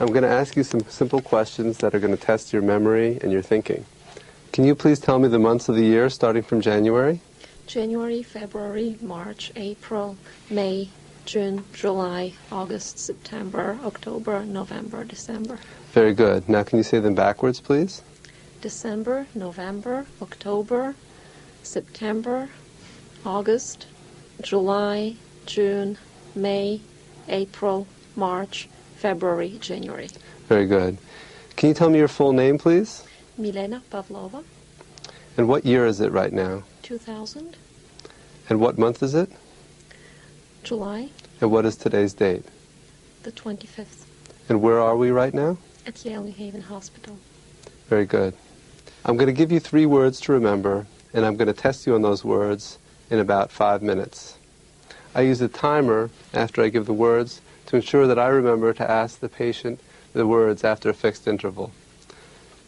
I'm going to ask you some simple questions that are going to test your memory and your thinking. Can you please tell me the months of the year starting from January? January, February, March, April, May, June, July, August, September, October, November, December. Very good. Now can you say them backwards, please? December, November, October, September, August, July, June, May, April, March, February, January. Very good. Can you tell me your full name, please? Milena Pavlova. And what year is it right now? 2000. And what month is it? July. And what is today's date? The 25th. And where are we right now? At Yale New Haven Hospital. Very good. I'm going to give you 3 words to remember, and I'm going to test you on those words in about 5 minutes. I use a timer after I give the words to ensure that I remember to ask the patient the words after a fixed interval.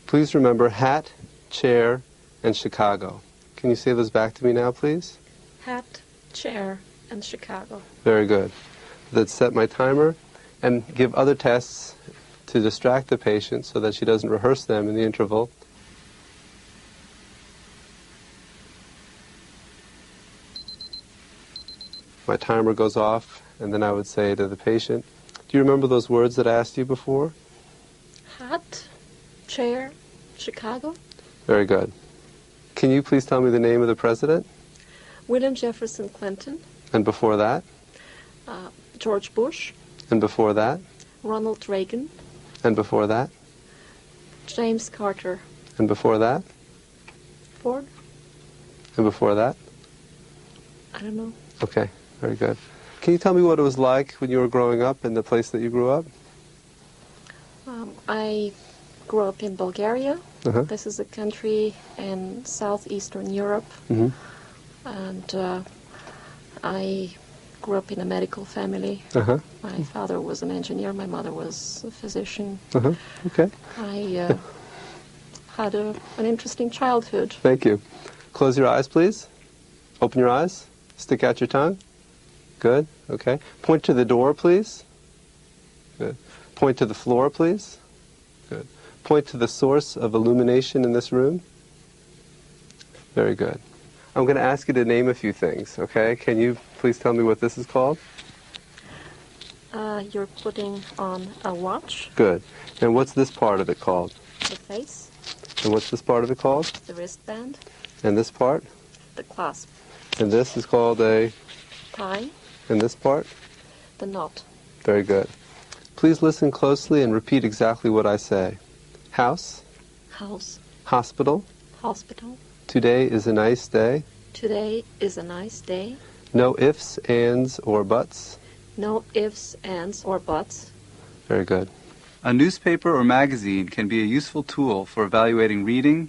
Please remember hat, chair, and Chicago. Can you say those back to me now, please? Hat, chair, and Chicago. Very good. Let's set my timer and give other tests to distract the patient so that she doesn't rehearse them in the interval. My timer goes off, and then I would say to the patient, do you remember those words that I asked you before? Hat, chair, Chicago. Very good. Can you please tell me the name of the president? William Jefferson Clinton. And before that? George Bush. And before that? Ronald Reagan. And before that? James Carter. And before that? Ford. And before that? I don't know. Okay, very good. Can you tell me what it was like when you were growing up in the place that you grew up? I grew up in Bulgaria. Uh-huh. This is a country in southeastern Europe. Mm-hmm. And I grew up in a medical family. Uh-huh. My father was an engineer. My mother was a physician. Uh-huh. Okay. I had an interesting childhood. Thank you. Close your eyes, please. Open your eyes. Stick out your tongue. Good. Okay. Point to the door, please. Good. Point to the floor, please. Good. Point to the source of illumination in this room. Very good. I'm going to ask you to name a few things, okay? Can you please tell me what this is called? You're putting on a watch. Good. And what's this part of it called? The face. And what's this part of it called? The wristband. And this part? The clasp. And this is called a... Tie. And this part? The knot. Very good. Please listen closely and repeat exactly what I say. House. House. Hospital. Hospital. Today is a nice day. Today is a nice day. No ifs, ands, or buts. No ifs, ands, or buts. Very good. A newspaper or magazine can be a useful tool for evaluating reading,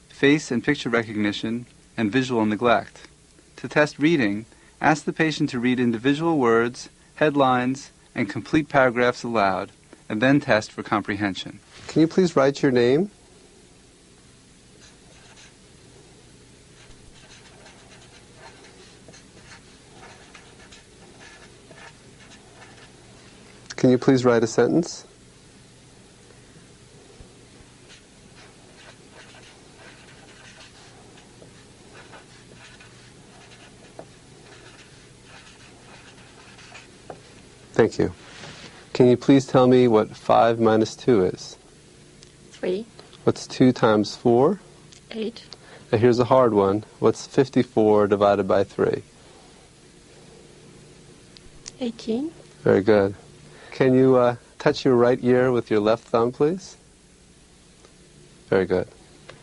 face and picture recognition, and visual neglect. To test reading, ask the patient to read individual words, headlines, and complete paragraphs aloud, and then test for comprehension. Can you please write your name? Can you please write a sentence? Thank you. Can you please tell me what 5 minus 2 is? 3. What's 2 times 4? 8. Now here's a hard one. What's 54 divided by 3? 18. Very good. Can you touch your right ear with your left thumb, please? Very good.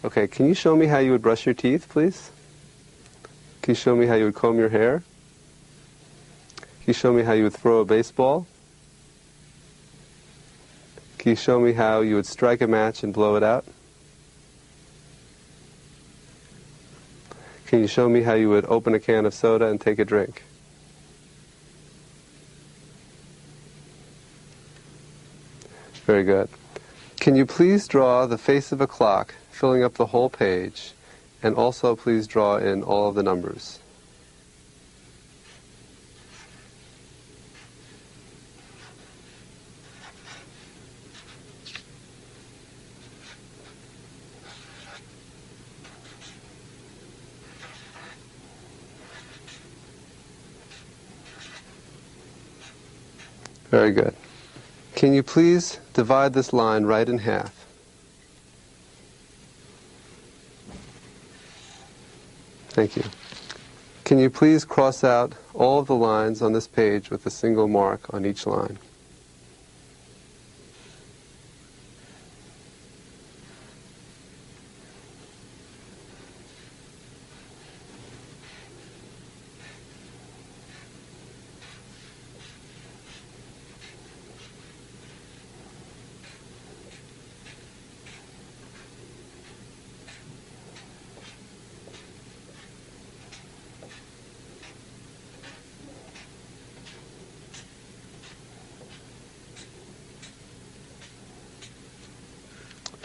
Okay, can you show me how you would brush your teeth, please? Can you show me how you would comb your hair? Can you show me how you would throw a baseball? Can you show me how you would strike a match and blow it out? Can you show me how you would open a can of soda and take a drink? Very good. Can you please draw the face of a clock, filling up the whole page, and also please draw in all of the numbers? Very good. Can you please divide this line right in half? Thank you. Can you please cross out all of the lines on this page with a single mark on each line?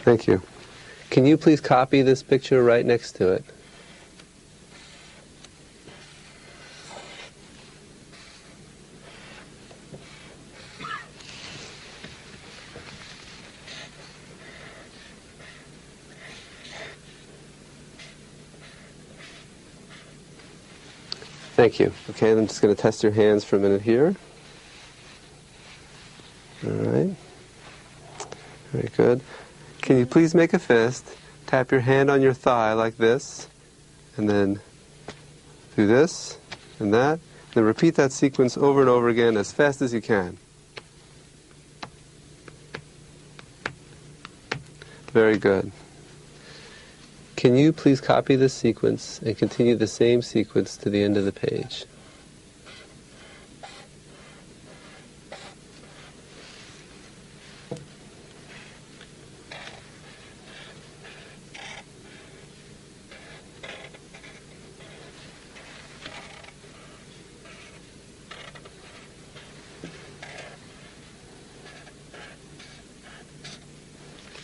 Thank you. Can you please copy this picture right next to it? Thank you. Okay, I'm just going to test your hands for a minute here. All right. Very good. Can you please make a fist, tap your hand on your thigh like this, and then do this and that, then repeat that sequence over and over again as fast as you can. Very good. Can you please copy this sequence and continue the same sequence to the end of the page?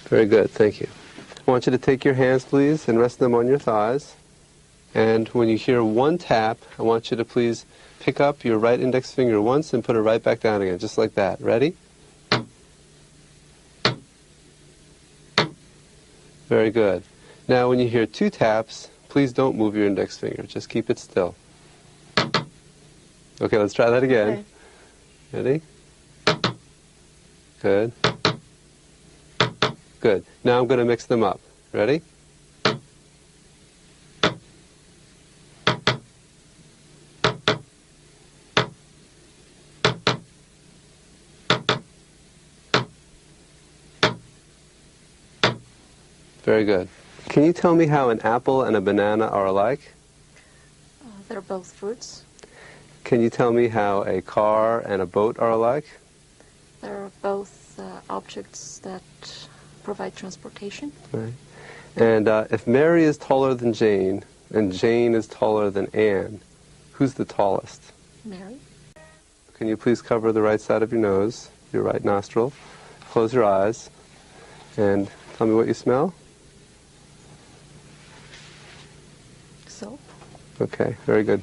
Very good, thank you. I want you to take your hands, please, and rest them on your thighs. And when you hear one tap, I want you to please pick up your right index finger once and put it right back down again, just like that. Ready? Very good. Now when you hear two taps, please don't move your index finger. Just keep it still. Okay, let's try that again. Okay. Ready? Good. Good. Now I'm going to mix them up. Ready? Very good. Can you tell me how an apple and a banana are alike? They're both fruits. Can you tell me how a car and a boat are alike? They're both objects that provide transportation. Right. And if Mary is taller than Jane, and Jane is taller than Anne, who's the tallest? Mary. Can you please cover the right side of your nose, your right nostril, close your eyes, and tell me what you smell? Soap. Okay, very good.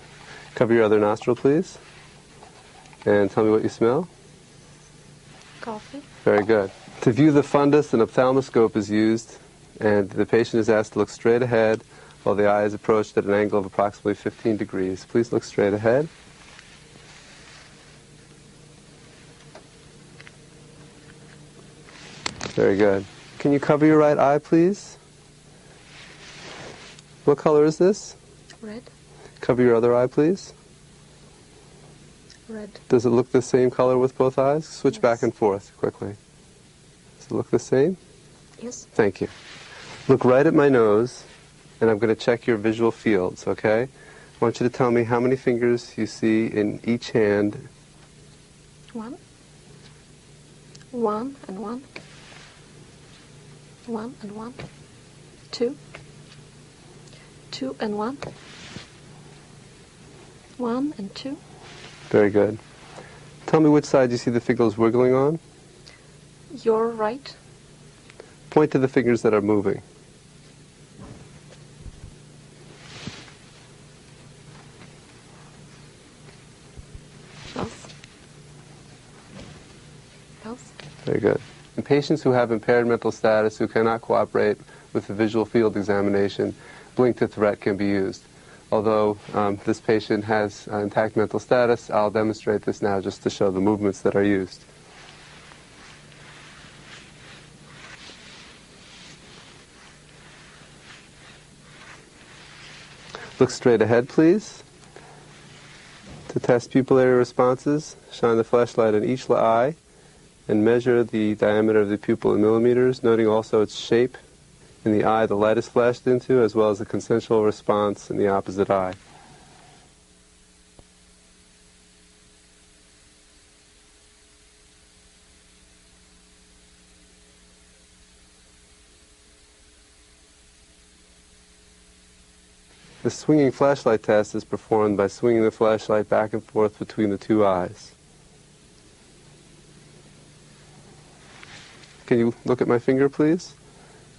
Cover your other nostril, please, and tell me what you smell? Coffee. Very good. To view the fundus, an ophthalmoscope is used, and the patient is asked to look straight ahead while the eye is approached at an angle of approximately 15 degrees. Please look straight ahead. Very good. Can you cover your right eye, please? What color is this? Red. Cover your other eye, please. Red. Does it look the same color with both eyes? Switch Yes. back and forth quickly. Does it look the same? Yes. Thank you. Look right at my nose, and I'm going to check your visual fields, okay? I want you to tell me how many fingers you see in each hand. 1. 1 and 1. 1 and 1. 2. 2 and 1. 1 and 2. Very good. Tell me which side you see the fingers wiggling on. Your right. Point to the fingers that are moving. Both. Both. Very good. In patients who have impaired mental status who cannot cooperate with the visual field examination, blink to threat can be used. although this patient has intact mental status, I'll demonstrate this now just to show the movements that are used. Look straight ahead, please. To test pupillary responses, shine the flashlight on each eye and measure the diameter of the pupil in millimeters, noting also its shape in the eye the light is flashed into, as well as the consensual response in the opposite eye. The swinging flashlight test is performed by swinging the flashlight back and forth between the two eyes. Can you look at my finger, please?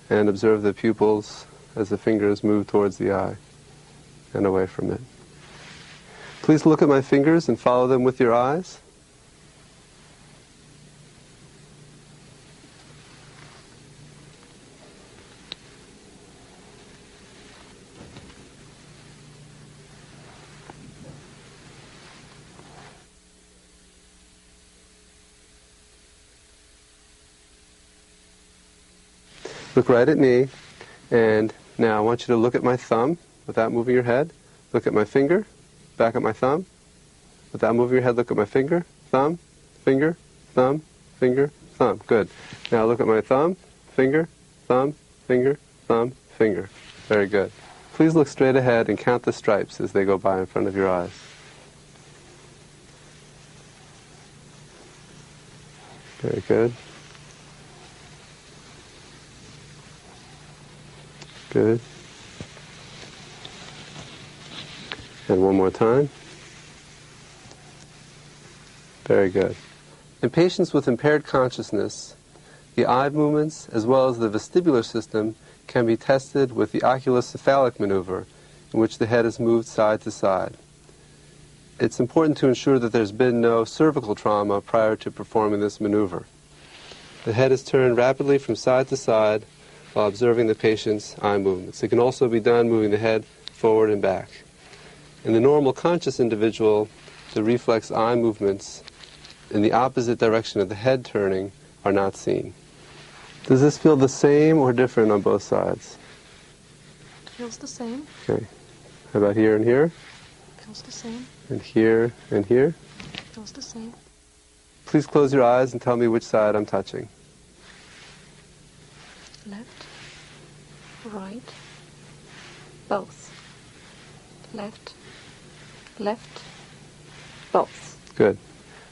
And observe the pupils as the fingers move towards the eye and away from it. Please look at my fingers and follow them with your eyes. Look right at me, and now I want you to look at my thumb without moving your head. Look at my finger, back at my thumb. Without moving your head, look at my finger, thumb, finger, thumb, finger, thumb. Good. Now look at my thumb, finger, thumb, finger, thumb, finger. Very good. Please look straight ahead and count the stripes as they go by in front of your eyes. Very good. Good. And one more time. Very good. In patients with impaired consciousness, the eye movements as well as the vestibular system can be tested with the oculocephalic maneuver, in which the head is moved side to side. It's important to ensure that there's been no cervical trauma prior to performing this maneuver. The head is turned rapidly from side to side while observing the patient's eye movements. It can also be done moving the head forward and back. In the normal conscious individual, the reflex eye movements in the opposite direction of the head turning are not seen. Does this feel the same or different on both sides? Feels the same. Okay. How about here and here? Feels the same. And here and here? Feels the same. Please close your eyes and tell me which side I'm touching. Left, right, both. Left, left, both. Good.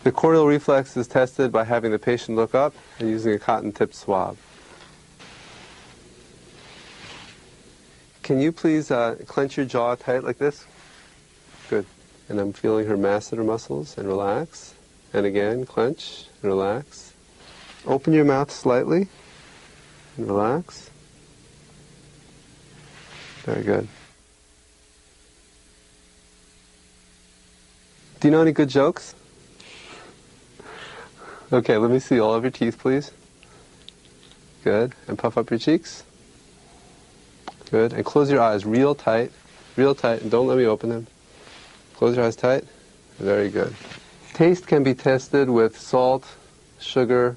The corneal reflex is tested by having the patient look up and using a cotton-tipped swab. Can you please clench your jaw tight like this? Good. And I'm feeling her masseter muscles, and relax. And again, clench and relax. Open your mouth slightly and relax. Very good. Do you know any good jokes? Okay, let me see all of your teeth, please. Good. And puff up your cheeks. Good. And close your eyes real tight, and don't let me open them. Close your eyes tight. Very good. Taste can be tested with salt, sugar,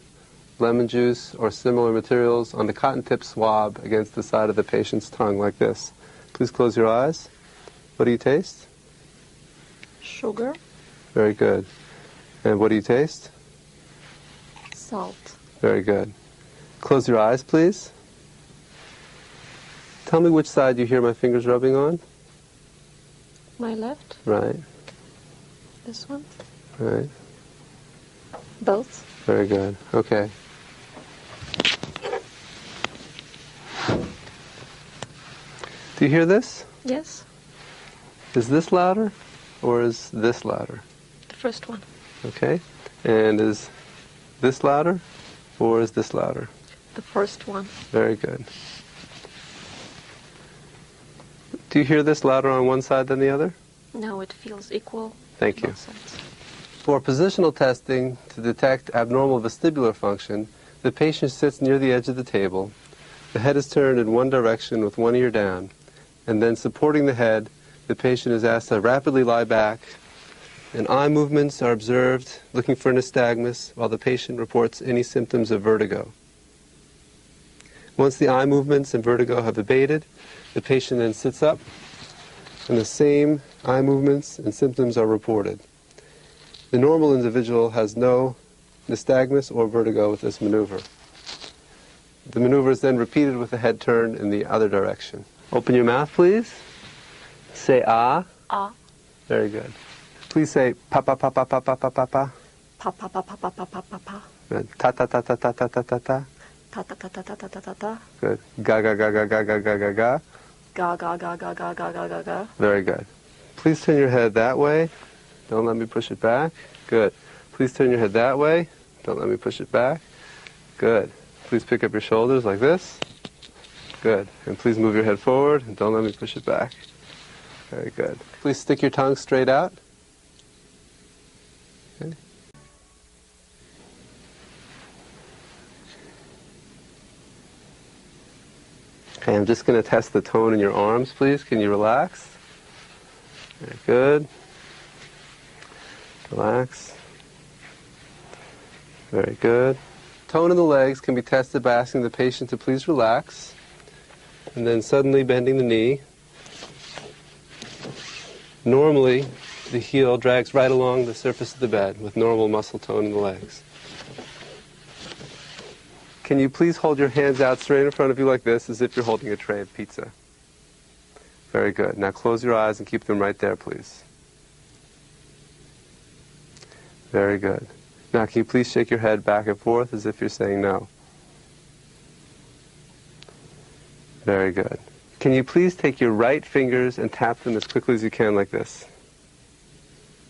lemon juice, or similar materials on the cotton-tip swab against the side of the patient's tongue, like this. Please close your eyes. What do you taste? Sugar. Very good. And what do you taste? Salt. Very good. Close your eyes, please. Tell me which side you hear my fingers rubbing on. My left. Right. This one. Right. Both. Very good. Okay. Do you hear this? Yes. Is this louder or is this louder? The first one. Okay. And is this louder or is this louder? The first one. Very good. Do you hear this louder on one side than the other? No, it feels equal. Thank you. Both sides. For positional testing to detect abnormal vestibular function, the patient sits near the edge of the table. The head is turned in one direction with one ear down, and then supporting the head, the patient is asked to rapidly lie back, and eye movements are observed, looking for nystagmus, while the patient reports any symptoms of vertigo. Once the eye movements and vertigo have abated, the patient then sits up, and the same eye movements and symptoms are reported. The normal individual has no nystagmus or vertigo with this maneuver. The maneuver is then repeated with the head turned in the other direction. Open your mouth, please. Say ah. Ah. Very good. Please say pa pa pa pa pa pa pa pa pa. Pa pa pa pa pa pa pa pa pa. Good. Ta ta ta ta ta ta ta ta ta. Ta ta ta ta ta ta ta ta ta. Good. Ga ga ga ga ga ga ga ga ga. Ga ga ga ga ga ga ga ga ga. Very good. Please turn your head that way. Don't let me push it back. Good. Please turn your head that way. Don't let me push it back. Good. Please pick up your shoulders like this. Good. And please move your head forward and don't let me push it back. Very good. Please stick your tongue straight out. Okay. Okay, I'm just going to test the tone in your arms, please. Can you relax? Very good. Relax. Very good. Tone in the legs can be tested by asking the patient to please relax, and then suddenly bending the knee. Normally, the heel drags right along the surface of the bed with normal muscle tone in the legs. Can you please hold your hands out straight in front of you like this, as if you're holding a tray of pizza? Very good. Now close your eyes and keep them right there, please. Very good. Now can you please shake your head back and forth as if you're saying no? Very good. Can you please take your right fingers and tap them as quickly as you can like this?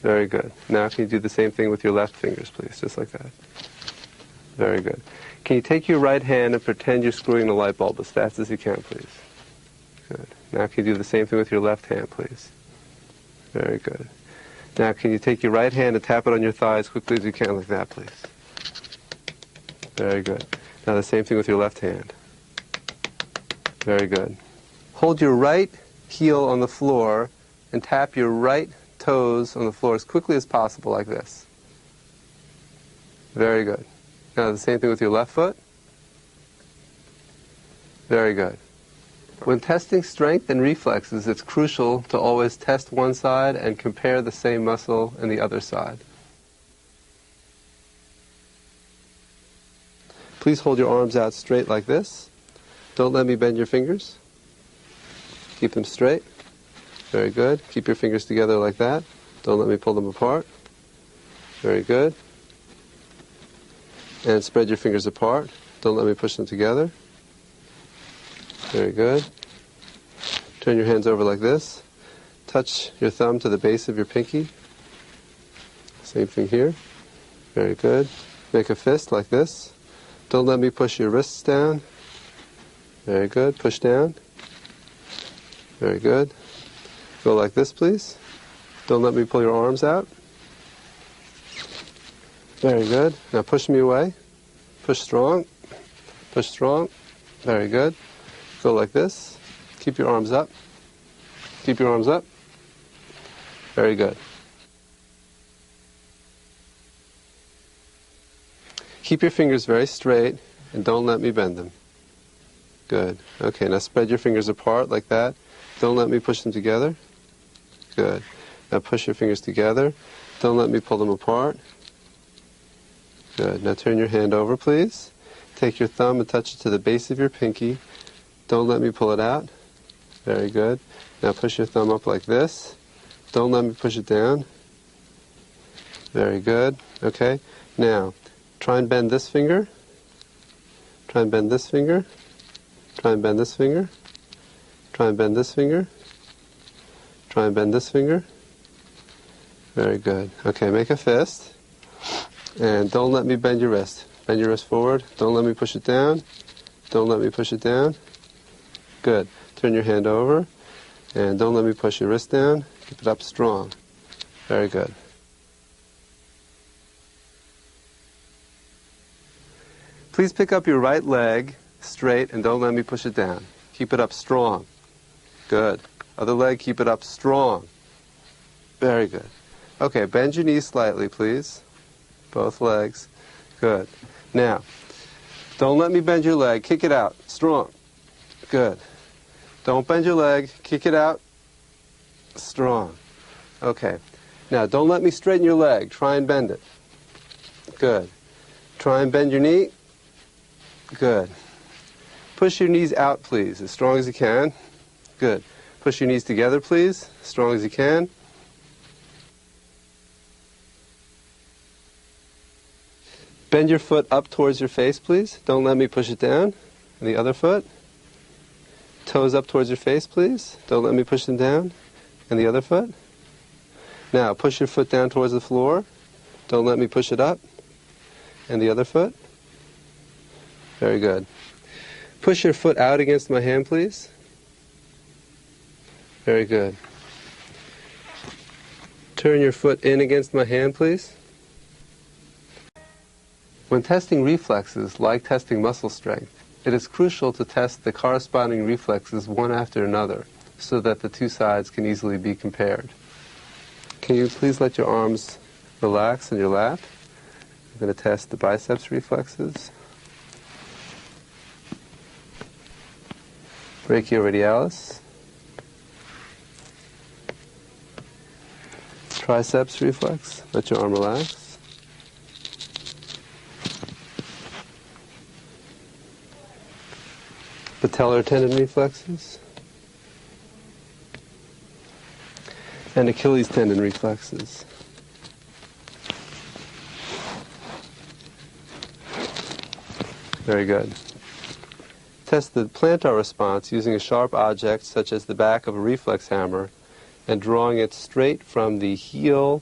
Very good. Now can you do the same thing with your left fingers, please, just like that? Very good. Can you take your right hand and pretend you're screwing the light bulb as fast as you can, please? Good. Now can you do the same thing with your left hand, please? Very good. Now can you take your right hand and tap it on your thigh as quickly as you can like that, please? Very good. Now the same thing with your left hand. Very good. Hold your right heel on the floor and tap your right toes on the floor as quickly as possible like this. Very good. Now the same thing with your left foot. Very good. When testing strength and reflexes, it's crucial to always test one side and compare the same muscle in the other side. Please hold your arms out straight like this. Don't let me bend your fingers. Keep them straight. Very good. Keep your fingers together like that. Don't let me pull them apart. Very good. And spread your fingers apart. Don't let me push them together. Very good. Turn your hands over like this. Touch your thumb to the base of your pinky. Same thing here. Very good. Make a fist like this. Don't let me push your wrists down. Very good. Push down. Very good. Go like this, please. Don't let me pull your arms out. Very good. Now push me away. Push strong. Push strong. Very good. Go like this. Keep your arms up. Keep your arms up. Very good. Keep your fingers very straight and don't let me bend them. Good. Okay, now spread your fingers apart like that. Don't let me push them together. Good. Now push your fingers together. Don't let me pull them apart. Good. Now turn your hand over, please. Take your thumb and touch it to the base of your pinky. Don't let me pull it out. Very good. Now push your thumb up like this. Don't let me push it down. Very good. Okay. Now, try and bend this finger. Try and bend this finger. Try and bend this finger. Try and bend this finger. Try and bend this finger. Very good. Okay, make a fist. And don't let me bend your wrist. Bend your wrist forward. Don't let me push it down. Don't let me push it down. Good. Turn your hand over. And don't let me push your wrist down. Keep it up strong. Very good. Please pick up your right leg straight and don't let me push it down. Keep it up strong. Good. Other leg, keep it up strong. Very good. Okay, bend your knees slightly, please. Both legs. Good. Now, don't let me bend your leg. Kick it out. Strong. Good. Don't bend your leg. Kick it out. Strong. Okay. Now, don't let me straighten your leg. Try and bend it. Good. Try and bend your knee. Good. Push your knees out, please, as strong as you can. Good. Push your knees together, please, as strong as you can. Bend your foot up towards your face, please. Don't let me push it down. And the other foot. Toes up towards your face, please. Don't let me push them down. And the other foot. Now, push your foot down towards the floor. Don't let me push it up. And the other foot. Very good. Push your foot out against my hand, please. Very good. Turn your foot in against my hand, please. When testing reflexes, like testing muscle strength, it is crucial to test the corresponding reflexes one after another so that the two sides can easily be compared. Can you please let your arms relax in your lap? I'm going to test the biceps reflexes. Brachioradialis. Triceps reflex. Let your arm relax. Patellar tendon reflexes. And Achilles tendon reflexes. Very good. Test the plantar response using a sharp object such as the back of a reflex hammer and drawing it straight from the heel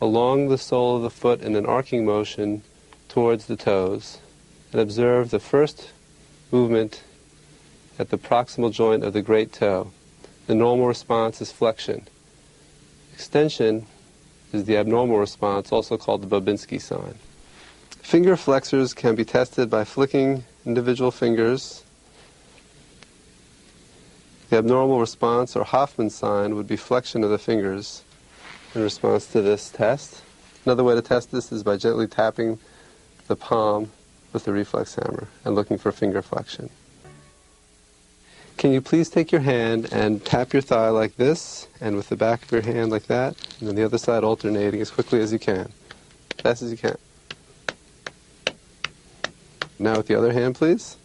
along the sole of the foot in an arcing motion towards the toes, and observe the first movement at the proximal joint of the great toe. The normal response is flexion. Extension is the abnormal response, also called the Babinski sign. Finger flexors can be tested by flicking individual fingers. The abnormal response, or Hoffman sign, would be flexion of the fingers in response to this test. Another way to test this is by gently tapping the palm with the reflex hammer and looking for finger flexion. Can you please take your hand and tap your thigh like this, and with the back of your hand like that, and then the other side alternating as quickly as you can, as fast as you can. Now with the other hand, please.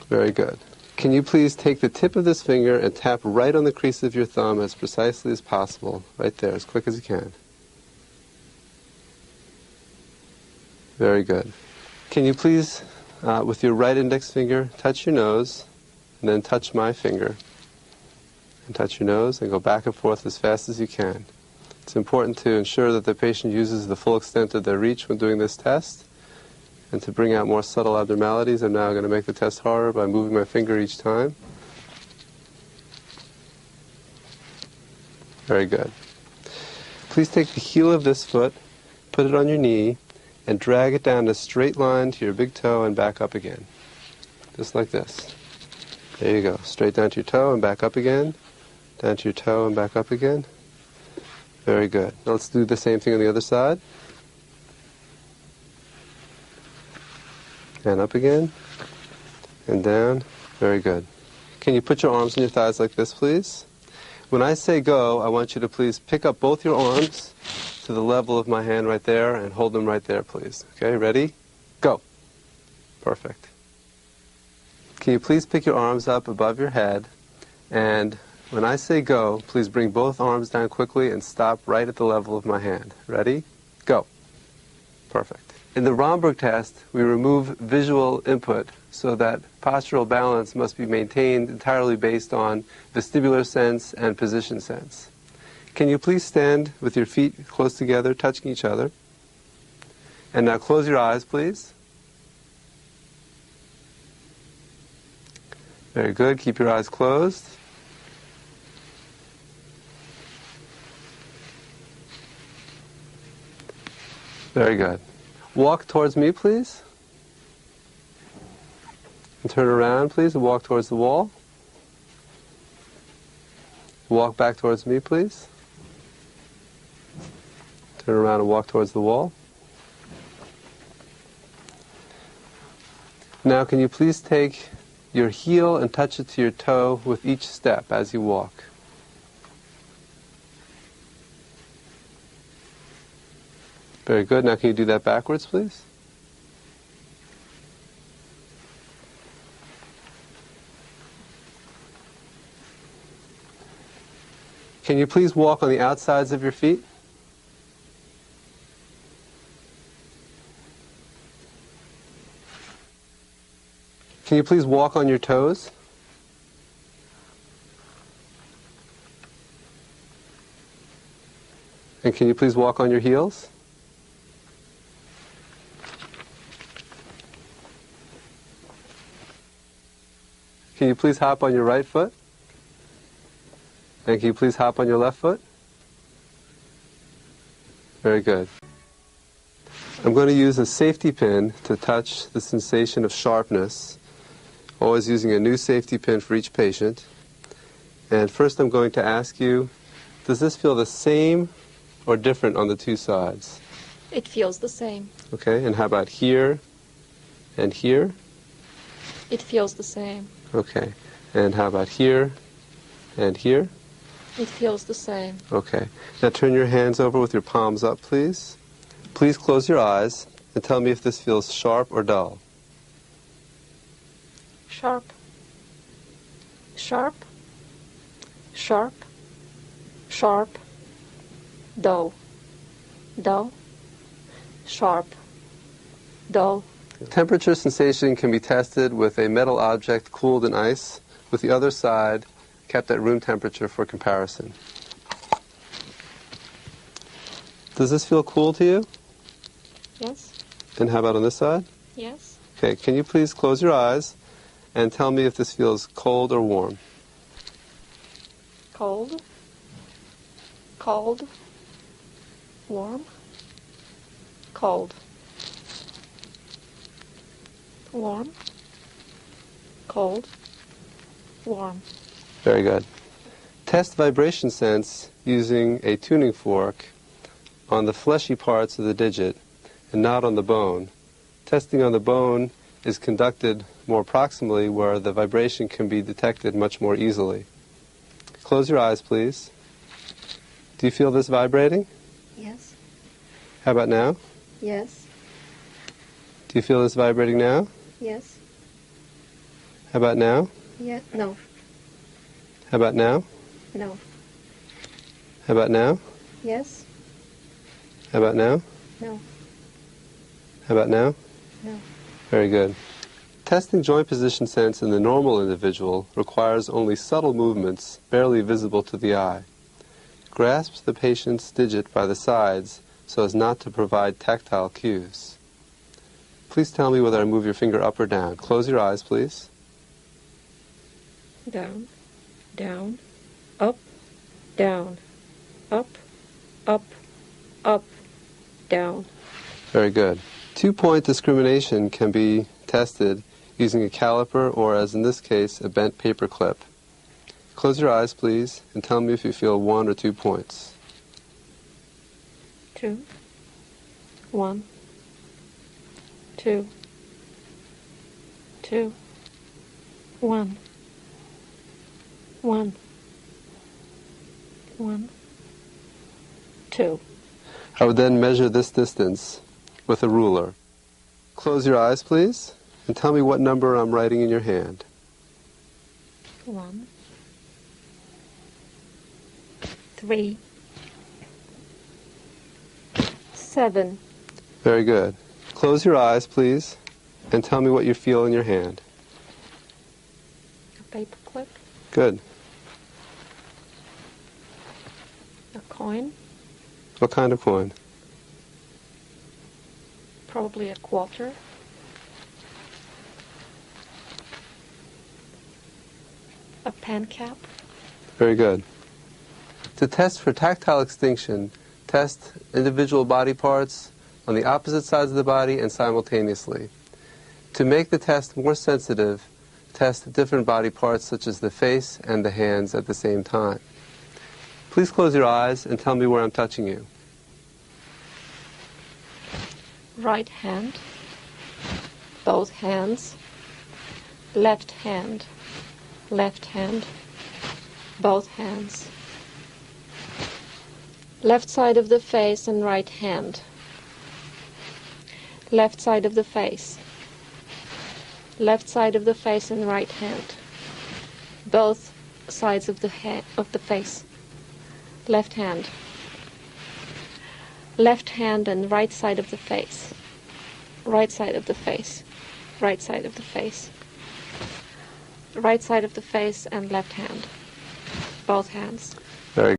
Very good. Can you please take the tip of this finger and tap right on the crease of your thumb as precisely as possible, right there, as quick as you can. Very good. Can you please, with your right index finger, touch your nose, and then touch my finger, and touch your nose, and go back and forth as fast as you can. It's important to ensure that the patient uses the full extent of their reach when doing this test. And to bring out more subtle abnormalities, I'm now going to make the test harder by moving my finger each time. Very good. Please take the heel of this foot, put it on your knee, and drag it down a straight line to your big toe and back up again. Just like this. There you go. Straight down to your toe and back up again. Down to your toe and back up again. Very good. Now let's do the same thing on the other side. And up again, and down. Very good. Can you put your arms on your thighs like this, please? When I say go, I want you to please pick up both your arms to the level of my hand right there and hold them right there, please. Okay, ready? Go. Perfect. Can you please pick your arms up above your head, and when I say go, please bring both arms down quickly and stop right at the level of my hand. Ready? Go. Perfect. In the Romberg test, we remove visual input so that postural balance must be maintained entirely based on vestibular sense and position sense. Can you please stand with your feet close together, touching each other? And now close your eyes, please. Very good. Keep your eyes closed. Very good. Walk towards me, please. And turn around, please, and walk towards the wall. Walk back towards me, please. Turn around and walk towards the wall. Now, can you please take your heel and touch it to your toe with each step as you walk? Very good. Now, can you do that backwards, please? Can you please walk on the outsides of your feet? Can you please walk on your toes? And can you please walk on your heels? Can you please hop on your right foot? And can you please hop on your left foot? Very good. I'm going to use a safety pin to touch the sensation of sharpness, always using a new safety pin for each patient. And first I'm going to ask you, does this feel the same or different on the two sides? It feels the same. Okay, and how about here and here? It feels the same. Okay, and how about here and here? It feels the same. Okay, now turn your hands over with your palms up, please. Please close your eyes and tell me if this feels sharp or dull. Sharp. Sharp. Sharp. Sharp. Dull. Dull. Sharp. Dull. Temperature sensation can be tested with a metal object cooled in ice, with the other side kept at room temperature for comparison. Does this feel cool to you? Yes. And how about on this side? Yes. Okay, can you please close your eyes and tell me if this feels cold or warm? Cold. Cold. Warm. Cold. Warm. Cold. Warm. Very good. Test vibration sense using a tuning fork on the fleshy parts of the digit and not on the bone. Testing on the bone is conducted more proximally where the vibration can be detected much more easily. Close your eyes, please. Do you feel this vibrating? Yes. How about now? Yes. Do you feel this vibrating now? Yes. How about now? Yeah. No. How about now? No. How about now? Yes. How about now? No. How about now? No. Very good. Testing joint position sense in the normal individual requires only subtle movements, barely visible to the eye. Grasp the patient's digit by the sides so as not to provide tactile cues. Please tell me whether I move your finger up or down. Close your eyes, please. Down. Down. Up. Down. Up. Up. Up. Down. Very good. 2-point discrimination can be tested using a caliper or, as in this case, a bent paper clip. Close your eyes, please, and tell me if you feel 1 or 2 points. 2. 1. 2. 2. 1. 1. 1. 2. I would then measure this distance with a ruler. Close your eyes, please, and tell me what number I'm writing in your hand. 1. 3. 7. Very good. Close your eyes, please, and tell me what you feel in your hand. A paper clip. Good. A coin. What kind of coin? Probably a quarter. A pen cap. Very good. To test for tactile extinction, test individual body parts on the opposite sides of the body and simultaneously. To make the test more sensitive, test different body parts such as the face and the hands at the same time. Please close your eyes and tell me where I'm touching you. Right hand, both hands, left hand, both hands. Left side of the face and right hand. Left side of the face. Left side of the face and right hand. Both sides of the face. Left hand. Left hand and right side of the face. Right side of the face. Right side of the face. Right side of the face and left hand. Both hands. Very